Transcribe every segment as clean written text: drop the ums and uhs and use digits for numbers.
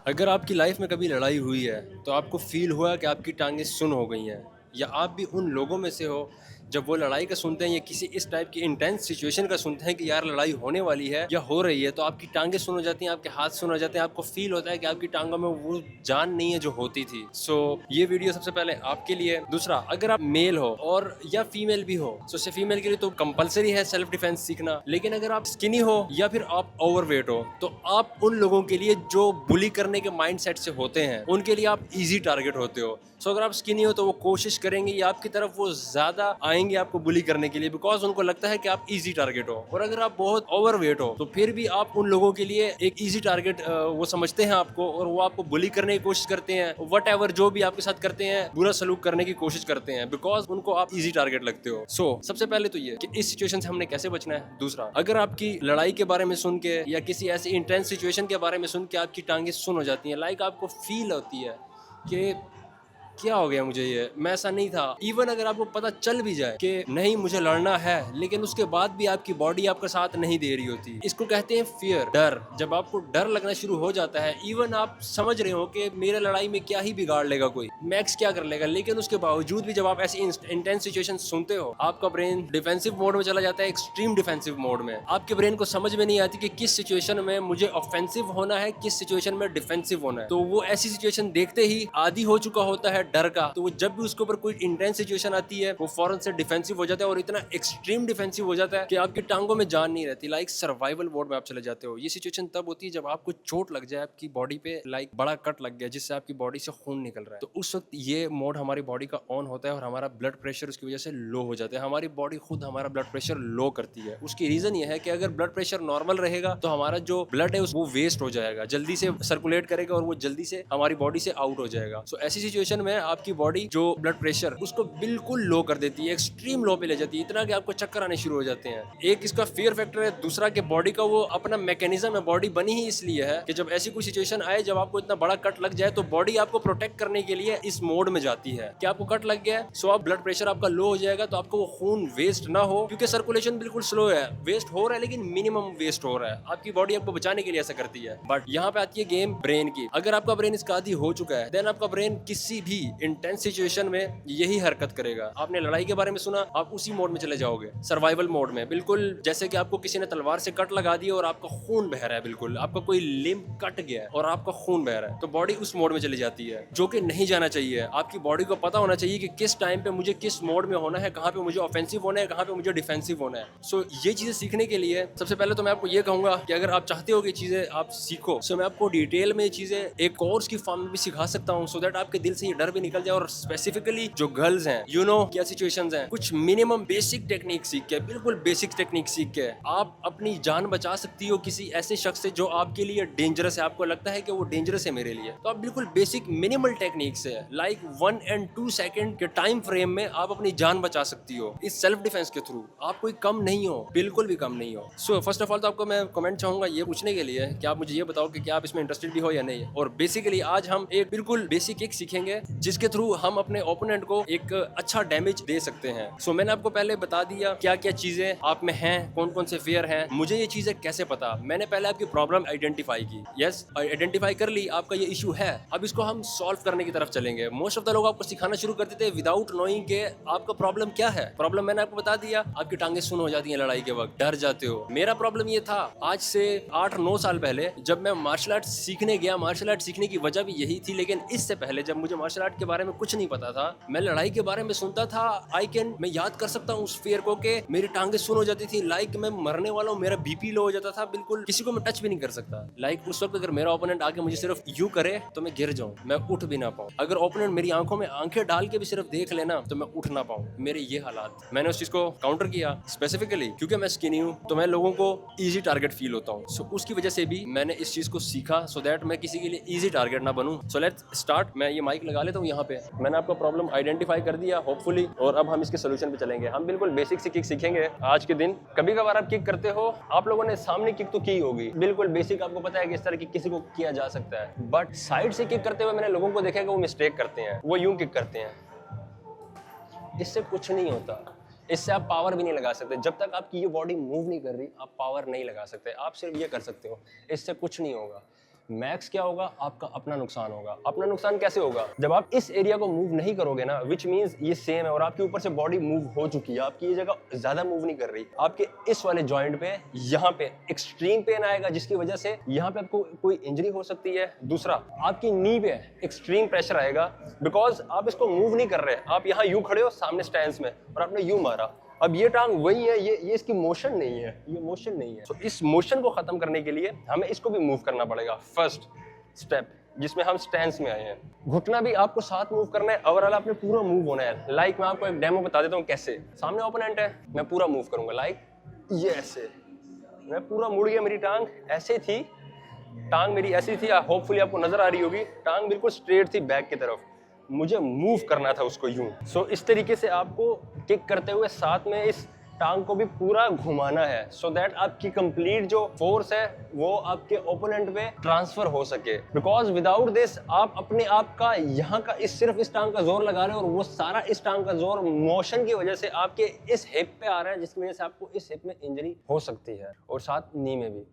अगर आपकी लाइफ में कभी लड़ाई हुई है तो आपको फील हुआ कि आपकी टांगें सुन हो गई हैं, या आप भी उन लोगों में से हो जब वो लड़ाई का सुनते हैं या किसी इस टाइप की इंटेंस सिचुएशन का सुनते हैं कि यार लड़ाई होने वाली है या हो रही है, तो आपकी टांगें सुन हो जाती हैं, आपके हाथ सुन हो जाते हैं, आपको फील होता है कि आपकी टांगों में वो जान नहीं है जो होती थी। ये वीडियो सबसे पहले आपके लिए। दूसरा, अगर आप मेल हो और या फीमेल भी हो, से फीमेल के लिए तो कंपलसरी है सेल्फ डिफेंस सीखना, लेकिन अगर आप स्किनी हो या फिर आप ओवरवेट हो तो आप उन लोगों के लिए जो बुली करने के माइंडसेट से होते हैं उनके लिए आप इजी टारगेट होते हो। अगर आप स्किनी हो तो वो कोशिश करेंगे या आपकी तरफ वो ज्यादा आएंगे आपको बुली करने के लिए, बिकॉज उनको लगता है कि आप इजी टारगेट हो। और अगर आप बहुत ओवरवेट हो तो फिर भी आप उन लोगों के लिए एक इजी टारगेट वो समझते हैं आपको, और वो आपको बुली करने की कोशिश करते हैं, वट एवर जो भी आपके साथ करते हैं बुरा सलूक करने की कोशिश करते हैं, बिकॉज उनको आप इजी टारगेट लगते हो। सबसे पहले तो ये कि इस सिचुएशन से हमने कैसे बचना है। दूसरा, अगर आपकी लड़ाई के बारे में सुन के या किसी ऐसी इंटेंस सिचुएशन के बारे में सुन के आपकी टांगें सुन हो जाती हैं, लाइक आपको फील होती है कि क्या हो गया मुझे, ये मैं ऐसा नहीं था। इवन अगर आपको पता चल भी जाए कि नहीं मुझे लड़ना है, लेकिन उसके बाद भी आपकी बॉडी आपका साथ नहीं दे रही होती, इसको कहते हैं फियर, डर। जब आपको डर लगना शुरू हो जाता है, इवन आप समझ रहे हो कि मेरे लड़ाई में क्या ही बिगाड़ लेगा कोई, मैक्स क्या कर लेगा, लेकिन उसके बावजूद भी जब आप ऐसी इंटेंस सिचुएशन सुनते हो, आपका ब्रेन डिफेंसिव मोड में चला जाता है, एक्सट्रीम डिफेंसिव मोड में। आपके ब्रेन को समझ में नहीं आती कि किस सिचुएशन में मुझे ऑफेंसिव होना है, किस सिचुएशन में डिफेंसिव होना है। तो वो ऐसी सिचुएशन देखते ही आदी हो चुका होता है डर का, तो वो जब भी उसके ऊपर कोई इंटेंस सिचुएशन आती है वो फौरन से डिफेंसिव हो जाता है, और इतना एक्सट्रीम डिफेंसिव हो जाता है कि आपकी टांगों में जान नहीं रहती, लाइक सर्वाइवल मोड में आप चले जाते हो। ये सिचुएशन तब होती है जब आपको चोट लग जाए आपकी बॉडी पे, लाइक बड़ा कट लग गया जिससे आपकी बॉडी से खून निकल रहा है, तो उस वक्त ये मोड हमारी बॉडी का ऑन होता है और हमारा ब्लड प्रेशर उसकी वजह से लो हो जाता है। हमारी बॉडी खुद हमारा ब्लड प्रेशर लो करती है। उसकी रीजन ये है कि अगर ब्लड प्रेशर नॉर्मल रहेगा तो हमारा जो ब्लड है वो वेस्ट हो जाएगा, जल्दी से सर्कुलेट करेगा और वो जल्दी से हमारी बॉडी से आउट हो जाएगा। ऐसी सिचुएशन में आपकी बॉडी जो ब्लड प्रेशर उसको बिल्कुल लो कर देती है, एक्सट्रीम लो पे ले जाती है, इतना कि आपको चक्कर आने शुरू हो जाते हैं। एक इसका फियर फैक्टर है। दूसरा कि बॉडी का वो अपना मैकेनिज्म है, बॉडी बनी ही इसलिए है कि जब ऐसी कोई सिचुएशन आए जब आपको इतना बड़ा कट लग जाए तो बॉडी आपको प्रोटेक्ट करने के लिए इस मोड में जाती है कि आपको कट लग गया है, आप ब्लड प्रेशर आपका लो हो जाएगा, तो आपको वो खून वेस्ट ना हो, क्योंकि सर्कुलेशन बिल्कुल स्लो है, वेस्ट हो रहा है लेकिन मिनिमम वेस्ट हो रहा है। आपकी बॉडी आपको बचाने के लिए ऐसा करती है। बट यहाँ पे आती है गेम ब्रेन की। अगर आपका ब्रेन इसका आदी हो चुका है, देन आपका ब्रेन किसी भी इंटेंस सिचुएशन में यही हरकत करेगा। आपने लड़ाई के बारे में सुना, आप उसी मोड में चले जाओगे, सर्वाइवल मोड में, बिल्कुल जैसे कि आपको किसी ने तलवार से कट लगा दिया और आपका खून बह रहा है, बिल्कुल आपका कोई लिम्ब कट गया है और आपका खून बह रहा है, तो बॉडी उस मोड में चली जाती है, जो कि नहीं जाना चाहिए। आपकी बॉडी को पता होना चाहिए कि किस टाइम पे मुझे किस मोड में होना है, कहाँ पे मुझे ऑफेंसिव होना है, कहाँ पे मुझे डिफेंसिव होना है। ये चीजें सीखने के लिए सबसे पहले तो मैं आपको ये कहूंगा कि अगर आप चाहते हो कि चीजें आप सीखो, मैं आपको डिटेल में चीजें एक कोर्स की फॉर्म में भी सिखा सकता हूँ, सो दैट आपके दिल से ये डर भी निकल जाए। और स्पेसिफिकली जो गर्ल्स हैं, क्या सिचुएशंस हैं, कुछ मिनिमम बेसिक टेक्निक सीख के, बिल्कुल बेसिक टेक्निक सीख के आप अपनी जान बचा सकती हो किसी ऐसे शख्स से जो आपके लिए डेंजरस है, आपको लगता है कि वो डेंजरस है मेरे लिए, तो आप बिल्कुल बेसिक मिनिमल टेक्निक से, लाइक 1 और 2 सेकंड के टाइम फ्रेम में आप अपनी जान बचा सकती हो इस सेल्फ डिफेंस के थ्रू। आप कोई कम नहीं हो, बिल्कुल भी कम नहीं हो। फर्स्ट ऑफ ऑल तो आपको मैं कमेंट चाहूंगा ये पूछने के लिए कि आप मुझे ये बताओ कि क्या आप इसमें इंटरेस्टेड भी हो या नहीं। और बेसिकली आज हम एक बिल्कुल बेसिक एक सीखेंगे जिसके थ्रू हम अपने ओपोनेंट को एक अच्छा डैमेज दे सकते हैं। मैंने आपको पहले बता दिया क्या क्या चीजें आप में हैं, कौन कौन से फेयर हैं। मुझे ये चीजें कैसे पता, मैंने पहले आपकी प्रॉब्लम आइडेंटिफाई की, यस आइडेंटिफाई कर ली, आपका ये इशू है, अब इसको हम सॉल्व करने की तरफ चलेंगे। मोस्ट ऑफ द लोग आपको सिखाना शुरू कर देते हैं विदाउट नोइंग के आपका प्रॉब्लम क्या है। प्रॉब्लम मैंने आपको बता दिया, आपकी टांगें सुन हो जाती हैं लड़ाई के वक्त, डर जाते हो। मेरा प्रॉब्लम ये था आज से 8-9 साल पहले जब मैं मार्शल आर्ट सीखने गया। मार्शल आर्ट सीखने की वजह भी यही थी, लेकिन इससे पहले जब मुझे मार्शल आर्ट के बारे में कुछ नहीं पता था, मैं लड़ाई के बारे में सुनता था। मैं याद कर सकता हूँ उस फेयर को कि मेरी टांगें सुन हो जाती थी, लाइक मैं मरने वाला हूँ, मेरा बीपी लो हो जाता था, बिल्कुल किसी को मैं टच भी नहीं कर सकता। लाइक उस वक्त अगर मेरा ओपोनेंट आके मुझे सिर्फ यू करे तो मैं गिर जाऊं, मैं उठ भी ना पाऊं। अगर ओपोनेंट मेरी आंखों में आंखें डाल के भी सिर्फ देख लेना तो मैं उठ ना पाऊं। मेरे ये हालात, मैंने उस चीज को काउंटर किया स्पेसिफिकली क्योंकि मैं स्किनी हूँ, तो मैं लोगों को इजी टारगेट फील होता हूँ। उसकी वजह से भी मैंने इस चीज को सीखा, सो दैट मैं किसी के लिए इजी टारगेट ना बनूं। Let's start. मैं ये माइक लगा लेता हूँ यहाँ पे। मैंने आपको प्रॉब्लम आइडेंटिफाई कर दिया होपफुली, और अब हम इसके सोल्यूशन पे चलेंगे। हम बिल्कुल बेसिक से किक सीखेंगे आज के दिन। कभी कभार आप किक करते हो, आप लोगों ने सामने किक तो की होगी, बिल्कुल बेसिक आपको पता है कि इस तरह की किसी को किया जा सकता है, बट साइड से किक करते हुए मैंने लोगों को देखा कि वो मिस्टेक करते हैं, वो यूं किक करते हैं। इससे कुछ नहीं होता, इससे आप पावर भी नहीं लगा सकते। जब तक आपकी ये बॉडी मूव नहीं कर रही, आप पावर नहीं लगा सकते। आप सिर्फ ये कर सकते हो, इससे कुछ नहीं होगा। मैक्स क्या होगा, आपका अपना नुकसान होगा। अपना नुकसान कैसे होगा, जब आप इस एरिया को मूव नहीं करोगे ना, विच मीन्स ये सेम है और आपके ऊपर से बॉडी मूव हो चुकी है, आपकी ये जगह ज्यादा मूव नहीं कर रही, आपके इस वाले जॉइंट पे यहाँ पे एक्सट्रीम पेन आएगा, जिसकी वजह से यहाँ पे आपको कोई इंजरी हो सकती है। दूसरा, आपकी नी पे एक्सट्रीम प्रेशर आएगा, बिकॉज आप इसको मूव नहीं कर रहे, आप यहाँ यूं खड़े हो सामने स्टैंस में और आपने यूं मारा, अब ये टांग वही है, ये इसकी मोशन नहीं है, ये मोशन नहीं है। तो इस मोशन को खत्म करने के लिए हमें इसको भी मूव करना पड़ेगा। फर्स्ट स्टेप जिसमें हम स्टैंस में आए हैं, घुटना भी आपको साथ मूव करना है, ओवरऑल आपने पूरा मूव होना है। लाइक मैं आपको एक डेमो बता देता हूँ कैसे। सामने ओपोनेंट है, मैं पूरा मूव करूंगा, लाइक ये ऐसे, मैं पूरा मुड़ गया, मेरी टांग ऐसे थी, टांग मेरी ऐसी थी, होपफुली आपको नजर आ रही होगी, टांग बिल्कुल स्ट्रेट थी बैक की तरफ, मुझे मूव करना था उसको यूं। सो इस तरीके से आपको किक करते हुए साथ में इस टांग को भी पूरा घुमाना है, सो दैट आपकी कंप्लीट जो फोर्स है वो आपके ओपोनेंट पे ट्रांसफर हो सके। बिकॉज विदाउट दिस आप अपने आप का यहाँ का सिर्फ इस टांग का जोर लगा रहे हो और वो सारा इस टांग का जोर मोशन की वजह से आपके इस हिप पे आ रहा है, जिसकी वजह से आपको इस हिप में इंजरी हो सकती है और साथ नी में भी।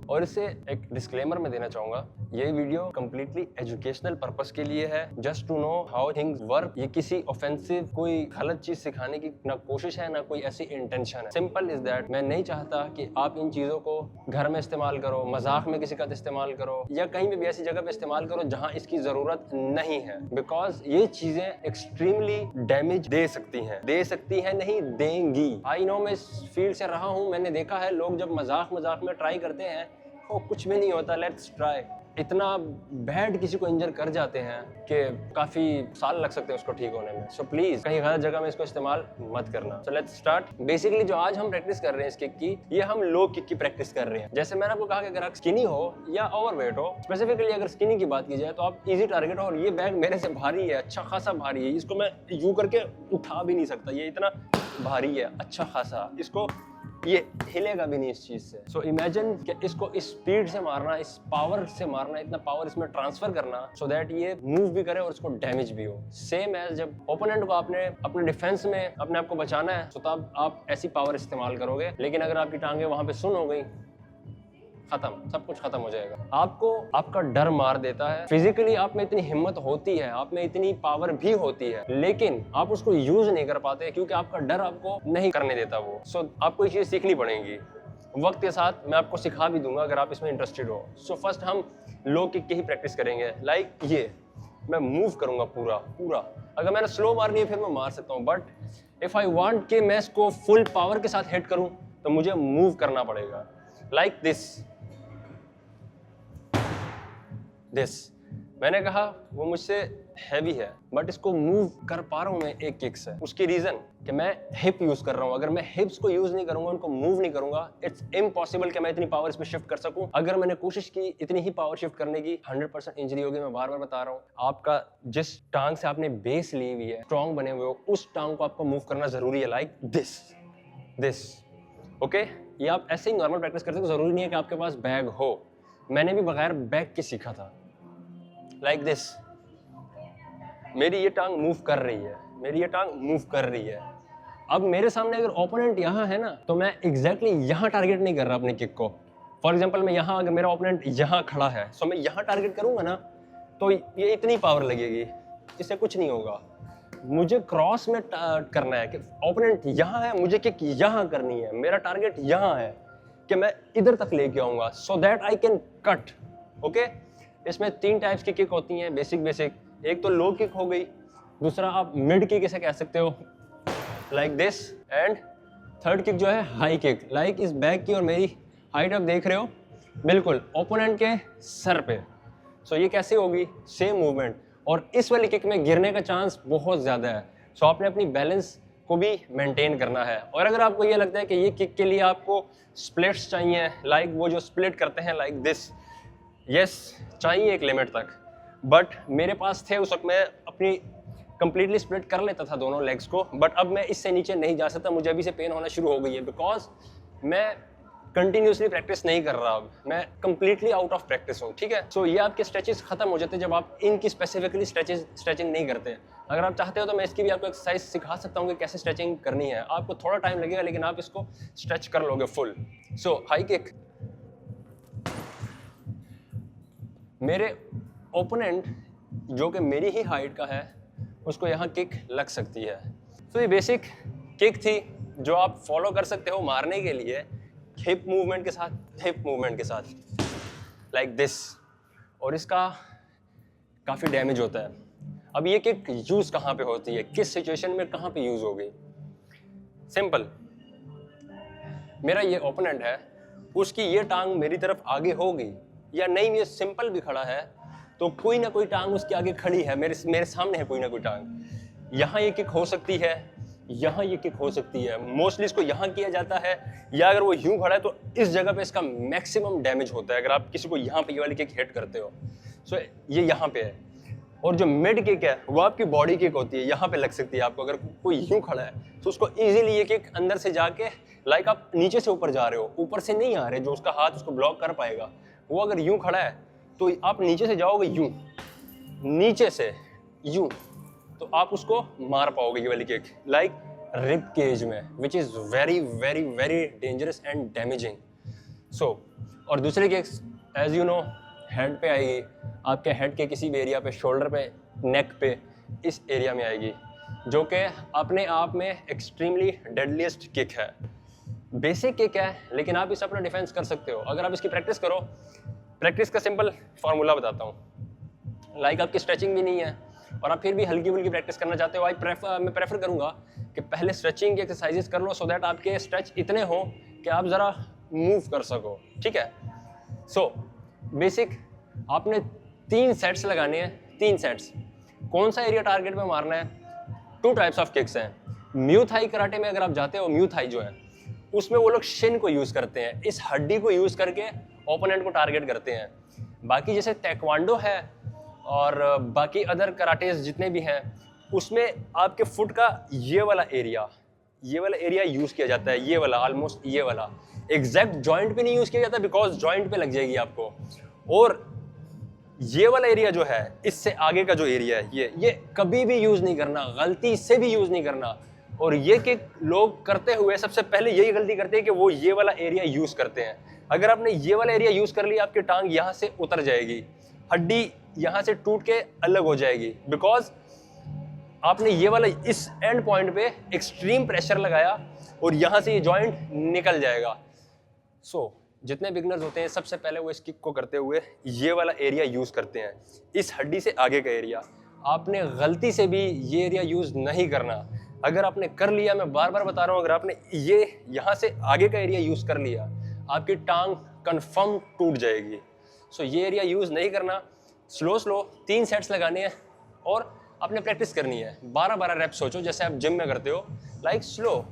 और इससे एक डिस्क्लेमर मैं देना चाहूंगा, ये वीडियो कंप्लीटली एजुकेशनल पर्पस के लिए है, just to know how things work. ये किसी ऑफेंसिव कोई गलत चीज सिखाने की ना कोशिश है, ना कोई ऐसी इंटेंशन है। सिंपल इज दैट मैं नहीं चाहता कि आप इन चीजों को घर में इस्तेमाल करो, मजाक में किसी का इस्तेमाल करो, या कहीं भी ऐसी जगह पे इस्तेमाल करो जहां इसकी जरूरत नहीं है। बिकॉज ये चीजें एक्सट्रीमली डैमेज दे सकती हैं नहीं देंगी। आई नो, मैं इस फील्ड से रहा हूं, मैंने देखा है लोग जब मजाक में ट्राई करते हैं वो कुछ भी नहीं होता, लेट्स ट्राई, इतना बैड किसी को इंजर कर जाते हैं कि काफी साल लग सकते हैं उसको ठीक होने में। सो प्लीज कहीं गलत जगह में इसको इस्तेमाल मत करना। So let's start. बेसिकली जो आज हम प्रैक्टिस कर रहे हैं इस किक की, ये हम लो किक की प्रैक्टिस कर रहे हैं। जैसे मैंने आपको कहा कि अगर आप स्किनी हो या ओवरवेट हो, स्पेसिफिकली अगर स्किनी की बात की जाए तो आप इजी टारगेट हो, और ये बैग मेरे से भारी है, अच्छा खासा भारी है, इसको मैं यूं करके उठा भी नहीं सकता, ये इतना भारी है अच्छा खासा, इसको ये हिलेगा भी नहीं इस चीज से। सो इमेजिन कि इसको इस स्पीड से मारना, इस पावर से मारना, इतना पावर इसमें ट्रांसफर करना सो दैट ये मूव भी करे और इसको डैमेज भी हो। सेम एज जब ओपोनेंट को आपने अपने डिफेंस में अपने आप को बचाना है, तो तब आप ऐसी पावर इस्तेमाल करोगे। लेकिन अगर आपकी टांगे वहां पे सुन हो गई, खत्म, सब कुछ खत्म हो जाएगा। आपको आपका डर मार देता है। फिजिकली आप में इतनी हिम्मत होती है, आप में इतनी पावर भी होती है, लेकिन आप उसको यूज नहीं कर पाते क्योंकि आपका डर आपको नहीं करने देता वो। सो आपको ये चीज सीखनी पड़ेगी। वक्त के साथ मैं आपको सिखा भी दूंगा अगर आप इसमें इंटरेस्टेड हो। सो फर्स्ट हम लो किक की ही प्रैक्टिस करेंगे। लाइक ये मैं मूव करूंगा पूरा। अगर मैंने स्लो मारनी है फिर मैं मार सकता हूँ, बट इफ आई वांट कि मैं इसको फुल पावर के साथ हिट करूं तो मुझे मूव करना पड़ेगा। Like this. मैंने कहा वो मुझसे हैवी है, बट इसको मूव कर पा रहा हूं मैं एक किक से। उसकी रीजन कि मैं हिप यूज कर रहा हूं। अगर मैं हिप्स को यूज नहीं करूंगा, उनको मूव नहीं करूंगा, इट्स इम्पॉसिबल कि मैं इतनी पावर इसमें शिफ्ट कर सकूं। अगर मैंने कोशिश की इतनी ही पावर शिफ्ट करने की, 100% इंजरी होगी। मैं बार बार बता रहा हूं, आपका जिस टांग से आपने बेस ली हुई है, स्ट्रॉन्ग बने हुए हो, उस टांग को आपको मूव करना जरूरी है। Like this okay. ये आप ऐसे ही नॉर्मल प्रैक्टिस करते हो, जरूरी नहीं है कि आपके पास बैग हो। मैंने भी बगैर बैग के सीखा था। Like this. मेरी ये टांग मूव कर रही है, अब मेरे सामने अगर ओपोनेंट यहाँ है ना, तो मैं एग्जैक्टली यहाँ टारगेट नहीं कर रहा अपने किक को। फॉर एग्जांपल मैं यहाँ, अगर मेरा ओपोनेंट यहाँ खड़ा है, सो मैं यहाँ टारगेट करूंगा ना, तो ये इतनी पावर लगेगी, इससे कुछ नहीं होगा। मुझे क्रॉस में करना है कि ओपोनेंट यहाँ है, मुझे किक यहाँ करनी है, मेरा टारगेट यहाँ है कि मैं इधर तक लेके आऊंगा, so that I can cut. Okay. इसमें 3 टाइप्स की किक होती हैं, बेसिक। एक तो लो किक हो गई, दूसरा आप मिड किक इसे कह सकते हो, like this, and third kick जो है हाई किक। लाइक इस बैग की और मेरी हाइट आप देख रहे हो बिल्कुल ओपोनेंट के सर पे। सो ये कैसे होगी? सेम मूवमेंट, और इस वाली किक में गिरने का चांस बहुत ज़्यादा है। सो आपने अपनी बैलेंस को भी मेंटेन करना है। और अगर आपको ये लगता है कि ये किक के लिए आपको स्प्लिट्स चाहिए, लाइक वो जो स्प्लिट करते हैं लाइक दिस, यस चाहिए एक लिमिट तक, बट मेरे पास थे उस वक्त, मैं अपनी कंप्लीटली स्प्लिट कर लेता था दोनों लेग्स को, बट अब मैं इससे नीचे नहीं जा सकता। मुझे अभी से पेन होना शुरू हो गई है, बिकॉज मैं कंटिन्यूसली प्रैक्टिस नहीं कर रहा। अब मैं कंप्लीटली आउट ऑफ प्रैक्टिस हूँ, ठीक है। सो ये आपके स्ट्रेचेस खत्म हो जाते हैं जब आप इनकी स्पेसिफिकली स्ट्रेचिंग नहीं करते। अगर आप चाहते हो तो मैं इसकी भी आपको एक्सरसाइज सिखा सकता हूँ कि कैसे स्ट्रेचिंग करनी है। आपको थोड़ा टाइम लगेगा, लेकिन आप इसको स्ट्रेच कर लोगे फुल। सो हाई किक, मेरे ओपोनेंट जो कि मेरी ही हाइट का है उसको यहाँ किक लग सकती है। तो ये बेसिक किक थी जो आप फॉलो कर सकते हो मारने के लिए हिप मूवमेंट के साथ लाइक दिस, और इसका काफ़ी डैमेज होता है। अब ये किक यूज़ कहाँ पे होती है, किस सिचुएशन में कहाँ पे यूज़ होगी? सिंपल, मेरा ये ओपोनेंट है, उसकी ये टांग मेरी तरफ आगे होगी या नहीं, ये सिंपल भी खड़ा है तो कोई ना कोई टांग उसके आगे खड़ी है, मेरे सामने है कोई ना कोई टांग। यहाँ ये किक हो सकती है, यहाँ ये किक हो सकती है। मोस्टली इसको यहाँ किया जाता है, या अगर वो यूं खड़ा है तो इस जगह पे इसका मैक्सिमम डैमेज होता है अगर आप किसी को यहाँ पे ये वाली किक हिट करते हो। सो ये यहाँ पे है। और जो मिड किक है वो आपकी बॉडी किक होती है, यहाँ पे लग सकती है आपको। अगर कोई यूं खड़ा है तो उसको इजीली ये किक अंदर से जाके, लाइक आप नीचे से ऊपर जा रहे हो, ऊपर से नहीं आ रहे, जो उसका हाथ उसको ब्लॉक कर पाएगा, वो अगर यूं खड़ा है तो आप नीचे से जाओगे यूं, नीचे से यूं, तो आप उसको मार पाओगे ये वाली किक, लाइक रिब केज में, which is very very very dangerous and damaging. So और दूसरी kicks as you know head पे आएगी, आपके हेड के किसी भी एरिया पे, शोल्डर पे, नेक पे, इस एरिया में आएगी, जो कि अपने आप में एक्सट्रीमली डेडलीस्ट किक है। बेसिक किक है लेकिन आप इसे अपना डिफेंस कर सकते हो अगर आप इसकी प्रैक्टिस करो। प्रैक्टिस का सिंपल फार्मूला बताता हूँ। लाइक आपकी स्ट्रेचिंग भी नहीं है और आप फिर भी हल्की फुल्की प्रैक्टिस करना चाहते हो, मैं प्रेफर करूँगा कि पहले स्ट्रेचिंग की एक्सरसाइजेस कर लो, सो दैट आपके स्ट्रेच इतने हो कि आप ज़रा मूव कर सको, ठीक है। सो बेसिक आपने 3 सेट्स लगाने हैं, 3 सेट्स। कौन सा एरिया टारगेट में मारना है? 2 टाइप्स ऑफ किक्स हैं। म्यू थाई कराटे में अगर आप जाते हो, म्यू थाई जो है उसमें वो लोग शिन को यूज़ करते हैं, इस हड्डी को यूज़ करके ओपोनेंट को टारगेट करते हैं। बाकी जैसे ताइक्वांडो है और बाकी अदर कराटेज जितने भी हैं, उसमें आपके फुट का ये वाला एरिया यूज़ किया जाता है, ये वाला, ऑलमोस्ट ये वाला। एग्जैक्ट जॉइंट पे नहीं यूज़ किया जाता बिकॉज जॉइंट पे लग जाएगी आपको। और ये वाला एरिया जो है, इससे आगे का जो एरिया है, ये कभी भी यूज़ नहीं करना, गलती से भी यूज़ नहीं करना। और ये कि लोग करते हुए सबसे पहले यही गलती करते हैं कि वो ये वाला एरिया यूज़ करते हैं। अगर आपने ये वाला एरिया यूज़ कर लिया, आपकी टांग यहाँ से उतर जाएगी, हड्डी यहाँ से टूट के अलग हो जाएगी, बिकॉज आपने ये वाला इस एंड पॉइंट पे एक्सट्रीम प्रेशर लगाया और यहाँ से ये जॉइंट निकल जाएगा। सो जितने बिगनर्स होते हैं सबसे पहले वो इस किक को करते हुए ये वाला एरिया यूज़ करते हैं, इस हड्डी से आगे का एरिया। आपने गलती से भी ये एरिया यूज़ नहीं करना। अगर आपने कर लिया, मैं बार बार बता रहा हूँ, अगर आपने ये यहाँ से आगे का एरिया यूज़ कर लिया, आपकी टांग कंफर्म टूट जाएगी। सो ये एरिया यूज़ नहीं करना। स्लो 3 सेट्स लगाने हैं और आपने प्रैक्टिस करनी है। 12-12 रेप्स सोचो जैसे आप जिम में करते हो, लाइक स्लो।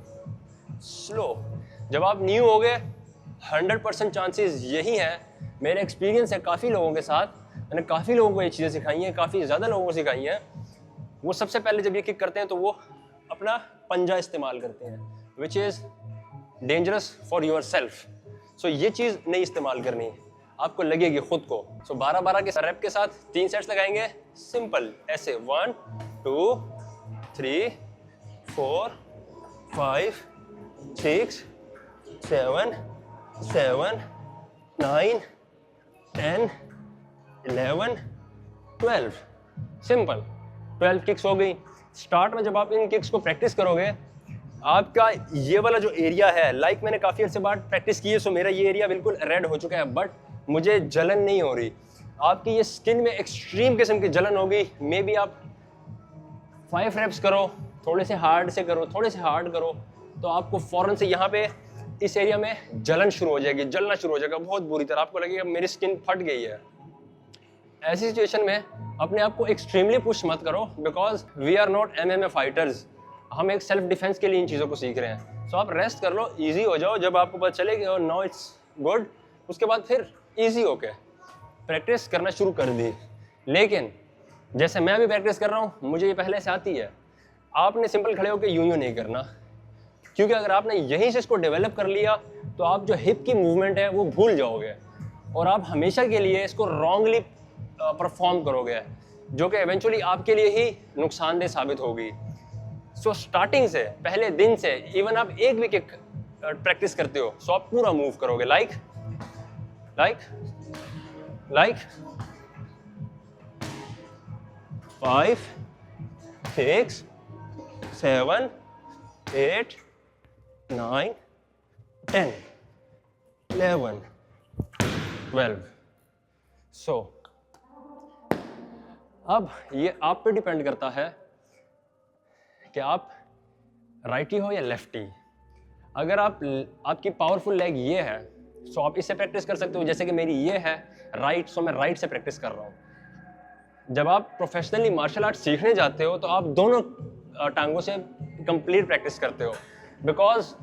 जब आप न्यू हो गए, 100% चांसेस यही हैं, मेरे एक्सपीरियंस है काफ़ी लोगों के साथ, मैंने काफ़ी लोगों को ये चीज़ें सिखाई हैं, काफ़ी ज़्यादा लोगों को सिखाई हैं। वो सबसे पहले जब ये किक करते हैं तो वो अपना पंजा इस्तेमाल करते हैं, which is dangerous for yourself. So ये चीज़ नहीं इस्तेमाल करनी, आपको लगेगी खुद को। सो 12-12 के रेप के साथ 3 सेट्स लगाएंगे, सिंपल ऐसे 1 2 3 4 5 6 7 9 10 11 12। सिंपल 12 किक्स हो गई। स्टार्ट में जब आप इन किक्स को प्रैक्टिस करोगे, आपका ये वाला जो एरिया है, लाइक मैंने काफ़ी अर्से बाद प्रैक्टिस की है, सो मेरा ये एरिया बिल्कुल रेड हो चुका है, बट मुझे जलन नहीं हो रही। आपकी ये स्किन में एक्सट्रीम किस्म की जलन होगी। मे बी आप 5 रेप्स करो, थोड़े से हार्ड करो, तो आपको फ़ौरन से यहाँ पे इस एरिया में जलना शुरू हो जाएगा बहुत बुरी तरह। आपको लगेगा मेरी स्किन फट गई है। ऐसी सिचुएशन में अपने आप को एक्सट्रीमली पुश मत करो, because we are not MMA fighters. हम एक सेल्फ डिफेंस के लिए इन चीज़ों को सीख रहे हैं। सो आप रेस्ट कर लो, ईजी हो जाओ। जब आपको पता चले कि नो इट्स गुड, उसके बाद फिर ईजी होके प्रैक्टिस करना शुरू कर दी। लेकिन जैसे मैं अभी प्रैक्टिस कर रहा हूँ, मुझे ये पहले से आती है। आपने सिंपल खड़े होकर यूं नहीं करना, क्योंकि अगर आपने यहीं से इसको डेवलप कर लिया तो आप जो हिप की मूवमेंट है वो भूल जाओगे और आप हमेशा के लिए इसको रॉन्गली परफॉर्म करोगे, जो कि एवेंचुअली आपके लिए ही नुकसानदेह साबित होगी। सो स्टार्टिंग से, पहले दिन से, इवन आप एक भी किक प्रैक्टिस करते हो, सो आप पूरा मूव करोगे, लाइक 5, 6, 7, 8, 9, 10, 11, 12. सो अब ये आप पे डिपेंड करता है कि आप राइटी हो या लेफ्टी। अगर आपकी पावरफुल लेग ये है, सो आप इससे प्रैक्टिस कर सकते हो। जैसे कि मेरी ये है राइट, सो मैं राइट से प्रैक्टिस कर रहा हूँ। जब आप प्रोफेशनली मार्शल आर्ट सीखने जाते हो तो आप दोनों टांगों से कंप्लीट प्रैक्टिस करते हो, बिकॉज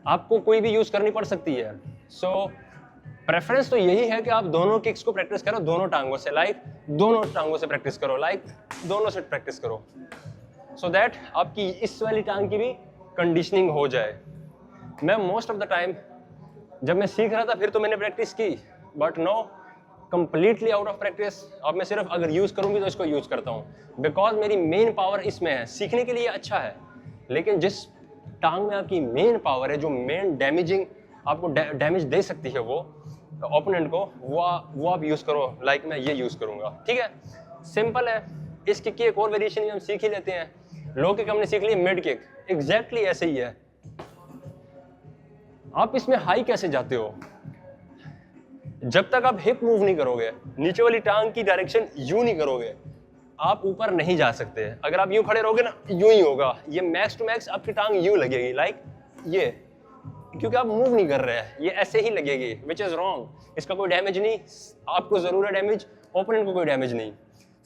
आपको कोई भी यूज़ करनी पड़ सकती है। सो प्रेफरेंस तो यही है कि आप दोनों किक्स को प्रैक्टिस करो दोनों टांगों से, दोनों टांगों से प्रैक्टिस करो, दोनों से प्रैक्टिस करो, सो दैट आपकी इस वाली टांग की भी कंडीशनिंग हो जाए। मैं मोस्ट ऑफ द टाइम जब मैं सीख रहा था फिर तो मैंने प्रैक्टिस की, but no, completely out of practice. अब मैं सिर्फ अगर यूज़ करूँगी तो इसको यूज़ करता हूँ, बिकॉज मेरी मेन पावर इसमें है। सीखने के लिए अच्छा है, लेकिन जिस टांग में आपकी मेन पावर है, जो मेन डैमेजिंग आपको डैमेज दे सकती है वो ओपोनेंट को, वो आप यूज़ करो। मैं ये यूज़ करूँगा, ठीक है, सिंपल है। इस किक की एक और वेरिएशन हम सीख ही लेते हैं। लो किक हमने सीख ली, मिड किक एग्जैक्टली ऐसे ही है। आप इसमें हाई कैसे जाते हो? जब तक आप हिप मूव नहीं करोगे, नीचे वाली टांग की डायरेक्शन यूं नहीं करोगे, आप ऊपर नहीं जा सकते। अगर आप यूं खड़े रहोगे ना, यूं ही होगा, ये मैक्स टू मैक्स आपकी टांग यूं लगेगी, ये, क्योंकि आप मूव नहीं कर रहे हैं, ये ऐसे ही लगेगी, विच इज रॉन्ग। इसका कोई डैमेज नहीं, आपको जरूर है डैमेज, ओपोनेंट को कोई डैमेज नहीं।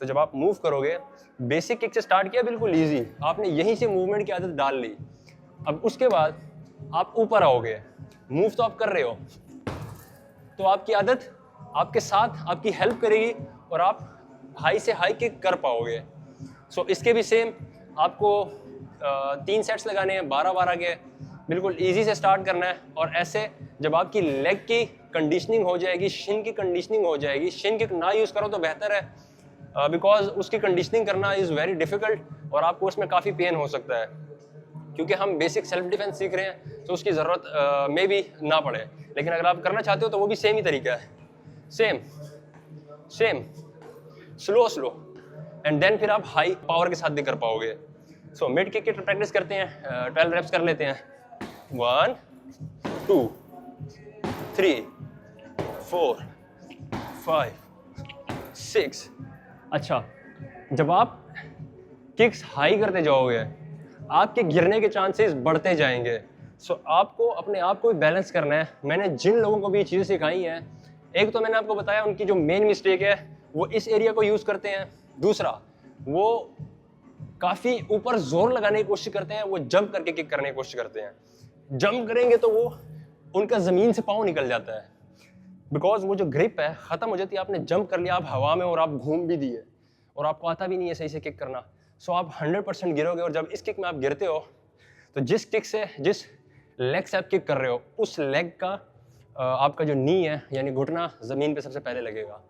तो जब आप मूव करोगे, बेसिक किक से स्टार्ट किया, बिल्कुल ईजी, आपने यहीं से मूवमेंट की आदत डाल ली। अब उसके बाद आप ऊपर आओगे, मूव तो आप कर रहे हो, तो आपकी आदत आपके साथ आपकी हेल्प करेगी और आप हाई से हाई किक कर पाओगे। सो इसके भी सेम आपको 3 सेट्स लगाने हैं 12-12 के, बिल्कुल इजी से स्टार्ट करना है। और ऐसे जब आपकी लेग की कंडीशनिंग हो जाएगी, शिन की कंडीशनिंग हो जाएगी, शिन किक ना यूज़ करो तो बेहतर है, बिकॉज उसकी कंडीशनिंग करना इज़ वेरी डिफिकल्ट और आपको उसमें काफ़ी पेन हो सकता है, क्योंकि हम बेसिक सेल्फ डिफेंस सीख रहे हैं, तो उसकी ज़रूरत में भी ना पड़े। लेकिन अगर आप करना चाहते हो तो वो भी सेम ही तरीका है, सेम स्लो एंड देन फिर आप हाई पावर के साथ भी कर पाओगे। सो मिड किक की प्रैक्टिस करते हैं, 12 रेप्स कर लेते हैं। 1 2 3 4 5 6। अच्छा, जब आप किक्स हाई करते जाओगे, आपके गिरने के चांसेस बढ़ते जाएंगे। सो आपको अपने आप को बैलेंस करना है। मैंने जिन लोगों को भी ये चीज़ें सिखाई हैं, एक तो मैंने आपको बताया उनकी जो मेन मिस्टेक है वो इस एरिया को यूज़ करते हैं। दूसरा, वो काफ़ी ऊपर जोर लगाने की कोशिश करते हैं, वो जंप करके किक करने की कोशिश करते हैं। जंप करेंगे तो वो उनका ज़मीन से पाँव निकल जाता है, बिकॉज वो जो ग्रिप है ख़त्म हो जाती है। आपने जंप कर लिया, आप हवा में, और आप घूम भी दिए और आपको आता भी नहीं है सही से किक करना। सो आप 100% गिरोगे। और जब इस किक में आप गिरते हो तो जिस लेग से आप किक कर रहे हो, उस लेग का आपका जो नी है, यानी घुटना, ज़मीन पे सबसे पहले लगेगा।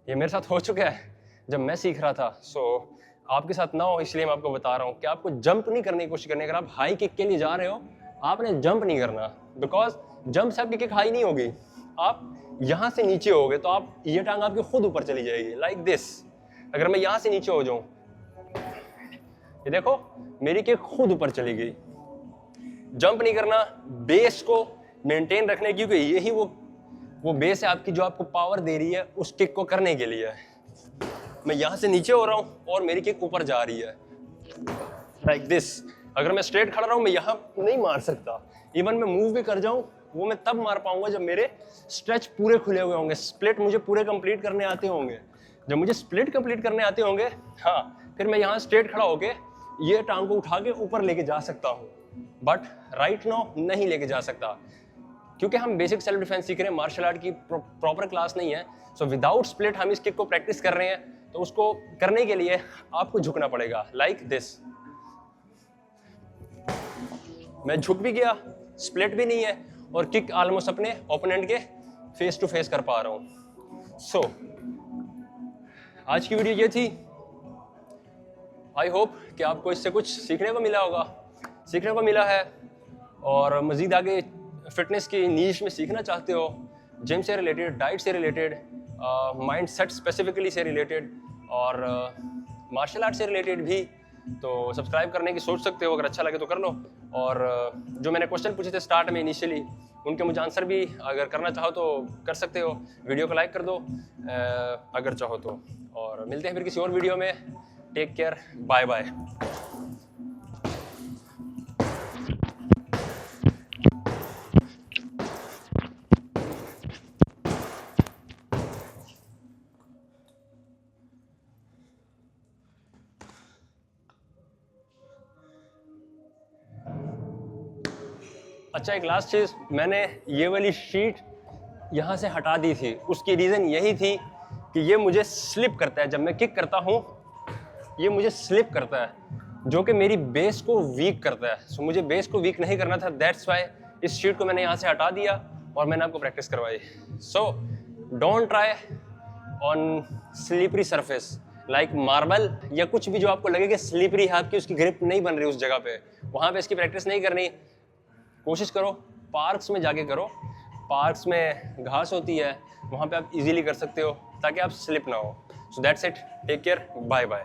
ये मेरे साथ हो चुका है जब मैं सीख रहा था। सो आपके साथ ना हो, इसलिए मैं आपको बता रहा हूँ कि आपको जंप नहीं करने की कोशिश करनी। अगर आप हाई किक के लिए जा रहे हो, आपने जंप नहीं करना, बिकॉज जंप से आपकी किक हाई नहीं होगी। आप यहाँ से नीचे होगे तो आप ये टांग आपकी खुद ऊपर चली जाएगी, लाइक दिस। अगर मैं यहाँ से नीचे हो जाऊँ, ये देखो मेरी किक खुद ऊपर चली गई। जंप नहीं करना, बेस को मेंटेन रखने की, क्योंकि यही वो बेस है आपकी जो आपको पावर दे रही है उस किक को करने के लिए। मैं यहाँ से नीचे हो रहा हूँ और मेरी किक ऊपर जा रही है, लाइक दिस। अगर मैं स्ट्रेट खड़ा रहा हूँ, मैं यहाँ नहीं मार सकता। इवन मैं मूव भी कर जाऊँ, वो मैं तब मार पाऊंगा जब मेरे स्ट्रेच पूरे खुले हुए होंगे, स्प्लिट मुझे पूरे कंप्लीट करने आते होंगे। जब मुझे स्प्लिट कंप्लीट करने आते होंगे, हाँ, फिर मैं यहाँ स्ट्रेट खड़ा होके ये टांग को उठा के ऊपर लेके जा सकता हूँ। बट राइट नाउ नहीं लेके जा सकता, क्योंकि हम बेसिक सेल्फ डिफेंस सीख रहे हैं, मार्शल आर्ट की प्रॉपर क्लास नहीं है। सो विदाउट स्प्लिट हम इस किक को प्रैक्टिस कर रहे हैं, तो उसको करने के लिए आपको झुकना पड़ेगा, लाइक दिस। मैं झुक भी गया, स्प्लिट भी नहीं है, और किक ऑलमोस्ट अपने ओपोनेंट के फेस टू फेस कर पा रहा हूँ। सो आज की वीडियो ये थी। आई होप कि आपको इससे कुछ सीखने को मिला है, और मज़ीद आगे फिटनेस की नीश में सीखना चाहते हो, जिम से रिलेटेड, डाइट से रिलेटेड, माइंड सेट स्पेसिफिकली से रिलेटेड, और मार्शल आर्ट से रिलेटेड भी, तो सब्सक्राइब करने की सोच सकते हो, अगर अच्छा लगे तो कर लो। और जो मैंने क्वेश्चन पूछे थे स्टार्ट में इनिशियली, उनके मुझे आंसर भी अगर करना चाहो तो कर सकते हो। वीडियो को लाइक कर दो अगर चाहो तो। और मिलते हैं फिर किसी और वीडियो में। Take care, bye bye. अच्छा, एक लास्ट चीज़, मैंने ये वाली शीट यहाँ से हटा दी थी। उसकी रीज़न यही थी कि ये मुझे स्लिप करता है, जब मैं किक करता हूँ ये मुझे स्लिप करता है, जो कि मेरी बेस को वीक करता है। सो मुझे बेस को वीक नहीं करना था, दैट्स वाई इस शीट को मैंने यहाँ से हटा दिया और मैंने आपको प्रैक्टिस करवाई। So don't try on slippery surface like marble या कुछ भी जो आपको लगे कि स्लिपरी है, आपकी उसकी ग्रिप नहीं बन रही उस जगह पे, वहाँ पे इसकी प्रैक्टिस नहीं करनी। कोशिश करो पार्क्स में जाके करो। पार्क्स में घास होती है, वहाँ पे आप इजीली कर सकते हो ताकि आप स्लिप ना हो। So that's it, take care, bye bye.